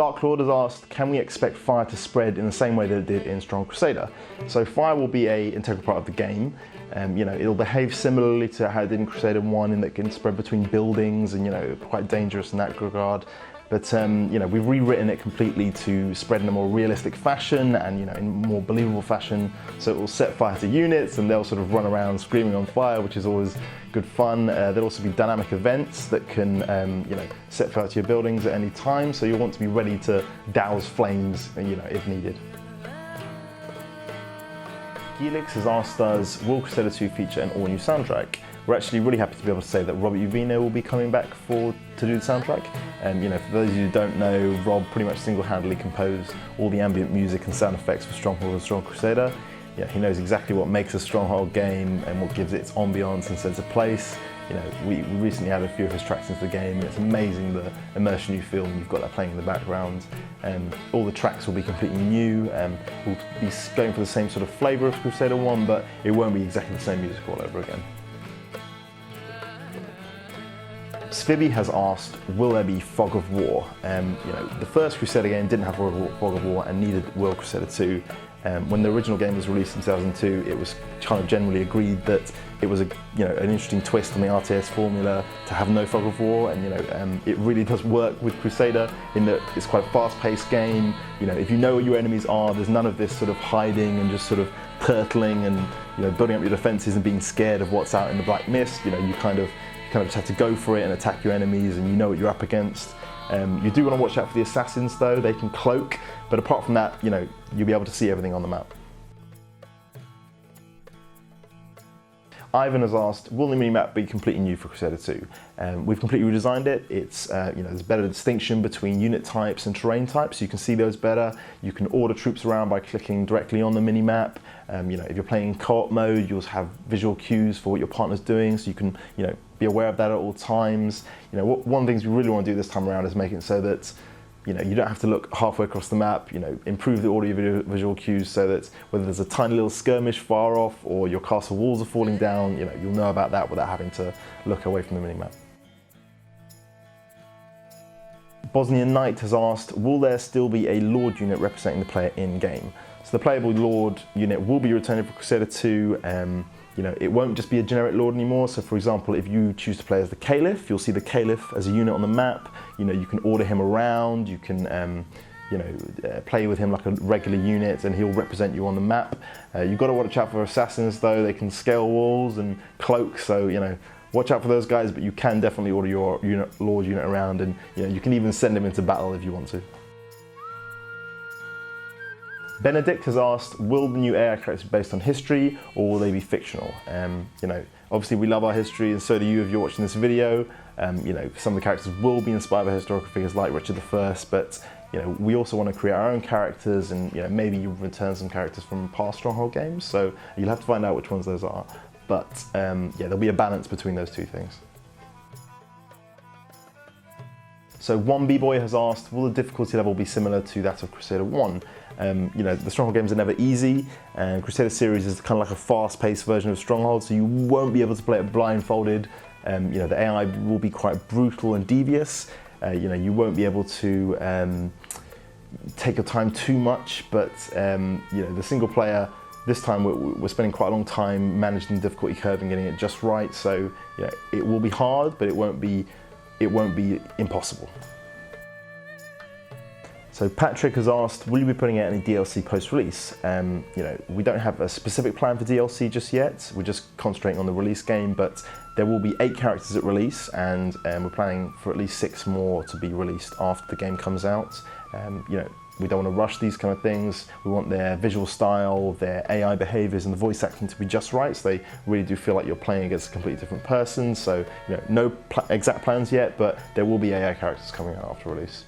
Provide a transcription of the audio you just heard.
Dark Lord has asked, can we expect fire to spread in the same way that it did in Stronghold Crusader? So fire will be an integral part of the game. It'll behave similarly to how it did in Crusader 1 in that it can spread between buildings and, quite dangerous in that regard. But we've rewritten it completely to spread in a more realistic fashion and in a more believable fashion. So it will set fire to units and they'll sort of run around screaming on fire, which is always good fun. There'll also be dynamic events that can set fire to your buildings at any time. So you'll want to be ready to douse flames, if needed. Helix has asked us, will Crusader 2 feature an all-new soundtrack? We're actually really happy to be able to say that Robert Uvino will be coming back to do the soundtrack. For those of you who don't know, Rob pretty much single-handedly composed all the ambient music and sound effects for Stronghold and Stronghold Crusader. He knows exactly what makes a Stronghold game and what gives it its ambiance and sense of place. We recently had a few of his tracks into the game and it's amazing the immersion you feel when you've got that playing in the background. All the tracks will be completely new. We'll be going for the same sort of flavour of Crusader 1, but it won't be exactly the same music all over again. Svibby has asked, will there be Fog of War? The first Crusader game didn't have Fog of War and neither will Crusader 2. When the original game was released in 2002, it was kind of generally agreed that it was an interesting twist on the RTS formula to have no Fog of War, and it really does work with Crusader in that it's quite a fast-paced game. If you know what your enemies are, there's none of this sort of hiding and just sort of turtling and building up your defences and being scared of what's out in the black mist. You kind of just have to go for it and attack your enemies, and you know what you're up against. You do want to watch out for the assassins though, they can cloak, but apart from that, you'll be able to see everything on the map. Ivan has asked, will the minimap be completely new for Crusader 2? We've completely redesigned it. It's, there's better distinction between unit types and terrain types, so you can see those better. You can order troops around by clicking directly on the minimap. If you're playing in co-op mode, you'll have visual cues for what your partner's doing, so you can, be aware of that at all times. One of the things we really want to do this time around is make it so that you don't have to look halfway across the map, improve the audio visual cues so that whether there's a tiny little skirmish far off or your castle walls are falling down, you'll know about that without having to look away from the minimap. Bosnian Knight has asked, will there still be a Lord unit representing the player in-game? So the playable Lord unit will be returning for Crusader 2. It won't just be a generic Lord anymore. So for example, if you choose to play as the Caliph, you'll see the Caliph as a unit on the map. You can order him around, you can play with him like a regular unit and he'll represent you on the map. You've got to watch out for assassins though, they can scale walls and cloak, so watch out for those guys, but you can definitely order your Lord unit around and you can even send him into battle if you want to. Benedict has asked, will the new AI characters be based on history or will they be fictional? Obviously we love our history and so do you if you're watching this video. Some of the characters will be inspired by historical figures like Richard I, but we also want to create our own characters and maybe you return some characters from past Stronghold games, so you'll have to find out which ones those are. But there'll be a balance between those two things. So one B-Boy has asked, will the difficulty level be similar to that of Crusader 1? The Stronghold games are never easy, and Crusader series is kind of like a fast-paced version of Stronghold, so you won't be able to play it blindfolded. The AI will be quite brutal and devious. You won't be able to take your time too much, but the single player, this time we're spending quite a long time managing the difficulty curve and getting it just right, so it will be hard, but it won't be impossible. So Patrick has asked, will you be putting out any DLC post-release? We don't have a specific plan for DLC just yet. We're just concentrating on the release game, but there will be 8 characters at release, and we're planning for at least 6 more to be released after the game comes out. We don't want to rush these kind of things. We want their visual style, their AI behaviors, and the voice acting to be just right, so they really do feel like you're playing against a completely different person. So, no exact plans yet, but there will be AI characters coming out after release.